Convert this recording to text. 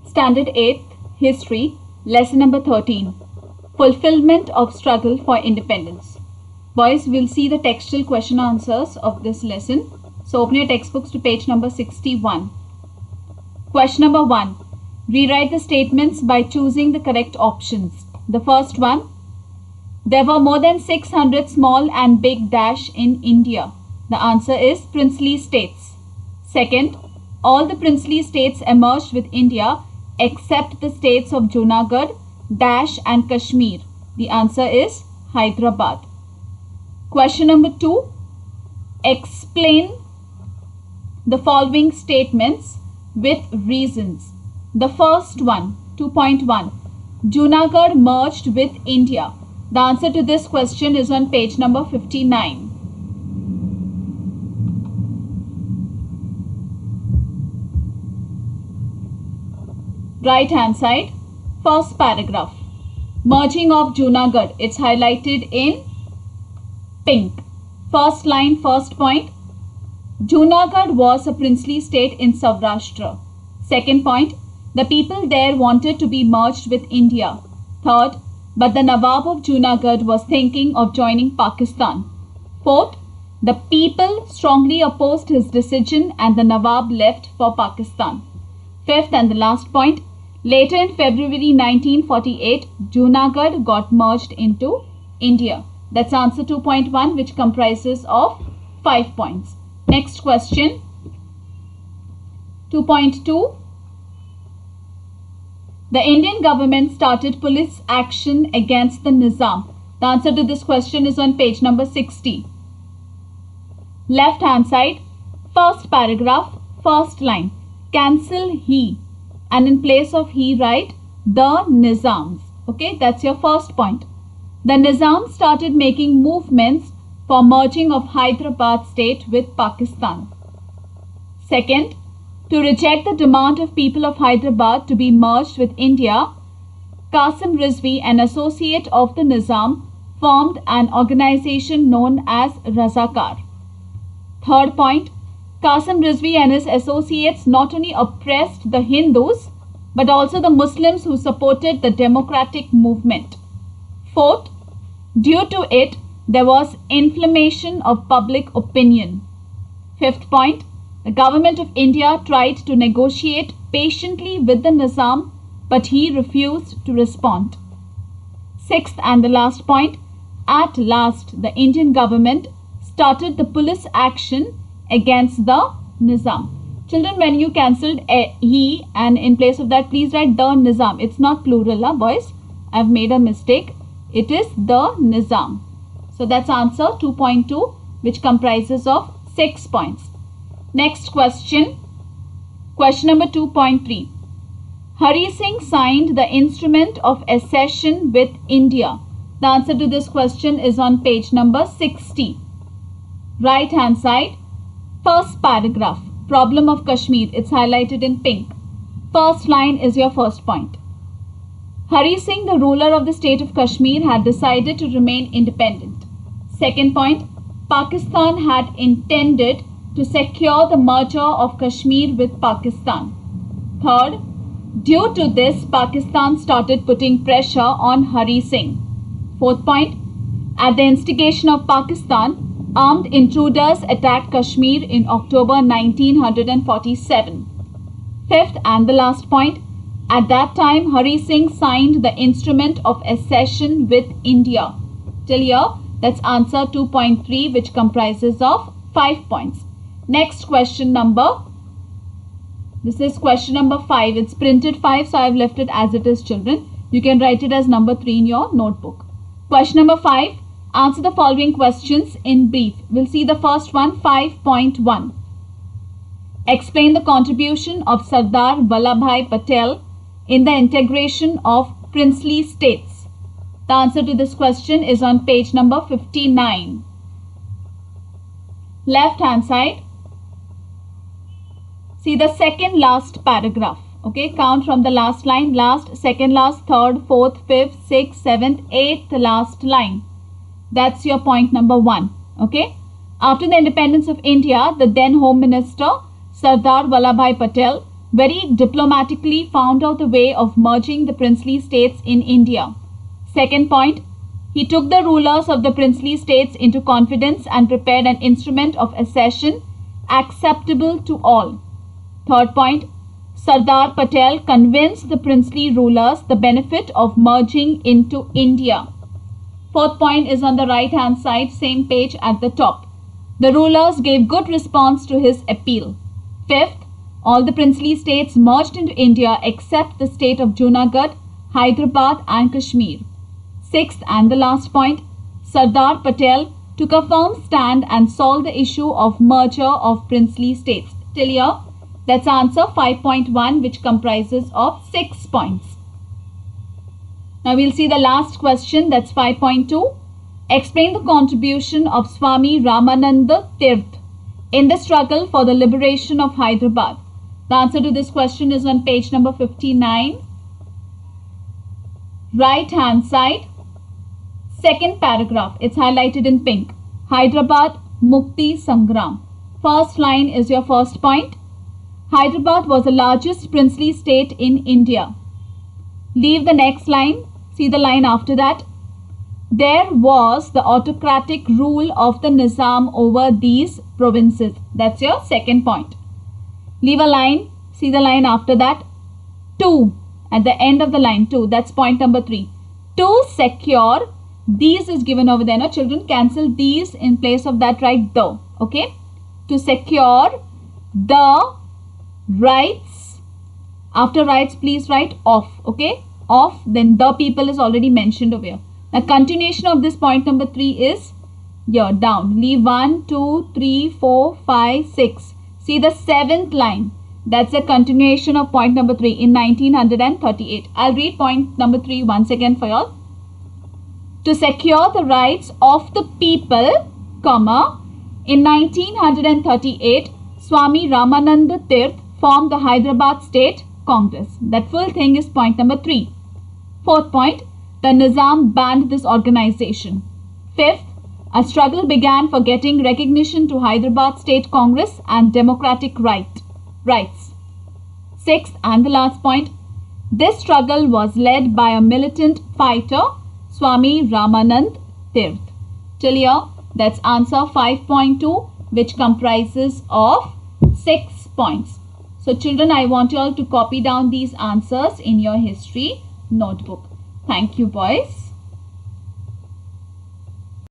Standard 8th, History, Lesson number 13, Fulfillment of Struggle for Independence. Boys, we'll see the textual question answers of this lesson. So open your textbooks to page number 61. Question number 1. Rewrite the statements by choosing the correct options. The first one, there were more than 600 small and big dash in India. The answer is princely states. Second, all the princely states emerged with India except the states of Junagadh, Dash and Kashmir. The answer is Hyderabad. Question number 2. Explain the following statements with reasons. The first one, 2.1. Junagadh merged with India. The answer to this question is on page number 59. Right hand side, first paragraph. Merging of Junagadh, it's highlighted in pink. First line, first point. Junagadh was a princely state in Saurashtra. Second point, the people there wanted to be merged with India. Third, but the Nawab of Junagadh was thinking of joining Pakistan. Fourth, the people strongly opposed his decision and the Nawab left for Pakistan. Fifth and the last point, later in February 1948, Junagadh got merged into India. That's answer 2.1, which comprises of 5 points. Next question, 2.2. The Indian government started police action against the Nizam. The answer to this question is on page number 60. Left hand side, first paragraph, first line. Cancel he, and in place of he write the Nizams. Okay, that's your first point. The Nizam started making movements for merging of Hyderabad state with Pakistan. Second, to reject the demand of people of Hyderabad to be merged with India, Qasim Rizvi, an associate of the Nizam, formed an organization known as Razakar. Third point, Qasim Rizvi and his associates not only oppressed the Hindus but also the Muslims who supported the democratic movement. Fourth, due to it, there was inflammation of public opinion. Fifth point, the government of India tried to negotiate patiently with the Nizam, but he refused to respond. Sixth and the last point, at last the Indian government started the police action against the Nizam. Children, when you cancelled he and in place of that, please write the Nizam. It's not plural, boys. I've made a mistake. It is the Nizam. So that's answer 2.2, which comprises of 6 points. Next question. Question number 2.3. Hari Singh signed the instrument of accession with India. The answer to this question is on page number 60. Right hand side, first paragraph. Problem of Kashmir. It's highlighted in pink. First line is your first point. Hari Singh, the ruler of the state of Kashmir, had decided to remain independent. Second point, Pakistan had intended to secure the merger of Kashmir with Pakistan. Third, due to this, Pakistan started putting pressure on Hari Singh. Fourth point, at the instigation of Pakistan, armed intruders attacked Kashmir in October 1947. Fifth and the last point, at that time, Hari Singh signed the instrument of accession with India. Till here, that's answer 2.3, which comprises of 5 points. Next question number. This is question number 5. It's printed 5, so I've left it as it is, children. You can write it as number 3 in your notebook. Question number 5. Answer the following questions in brief. We'll see the first one, 5.1. Explain the contribution of Sardar Vallabhbhai Patel in the integration of princely states. The answer to this question is on page number 59. Left hand side. See the second last paragraph. Okay, count from the last line, last, second last, third, fourth, fifth, sixth, seventh, eighth last line. That's your point number 1. Okay. After the independence of India, the then Home Minister Sardar Vallabhbhai Patel very diplomatically found out the way of merging the princely states in India. Second point, he took the rulers of the princely states into confidence and prepared an instrument of accession acceptable to all. Third point, Sardar Patel convinced the princely rulers the benefit of merging into India. Fourth point is on the right hand side, same page at the top. The rulers gave good response to his appeal. Fifth, all the princely states merged into India except the state of Junagadh, Hyderabad and Kashmir. Sixth and the last point, Sardar Patel took a firm stand and solved the issue of merger of princely states. Till here, that's answer 5.1, which comprises of 6 points. Now we'll see the last question, that's 5.2. Explain the contribution of Swami Ramananda Tirth in the struggle for the liberation of Hyderabad. The answer to this question is on page number 59. Right hand side, second paragraph, it's highlighted in pink. Hyderabad Mukti Sangram. First line is your first point. Hyderabad was the largest princely state in India. Leave the next line. See the line after that. There was the autocratic rule of the Nizam over these provinces. That's your second point. Leave a line. See the line after that. To. At the end of the line, to. That's point number 3. To secure. These is given over there. No, children, cancel these. In place of that, write the. Okay. To secure the rights. After rights, please write of. Okay. Of. Then the people is already mentioned over here. The continuation of this point number 3 is here down. Leave 1, 2, 3, 4, 5, 6. See the 7th line. That's a continuation of point number 3 in 1938. I'll read point number 3 once again for y'all. To secure the rights of the people, comma, in 1938, Swami Ramananda Tirth formed the Hyderabad State Congress. That full thing is point number 3. Fourth point, the Nizam banned this organization. Fifth, a struggle began for getting recognition to Hyderabad State Congress and democratic rights. Sixth and the last point, this struggle was led by a militant fighter, Swami Ramanand Tirth. Till here, that's answer 5.2, which comprises of 6 points. So children, I want you all to copy down these answers in your history notebook. Thank you, boys.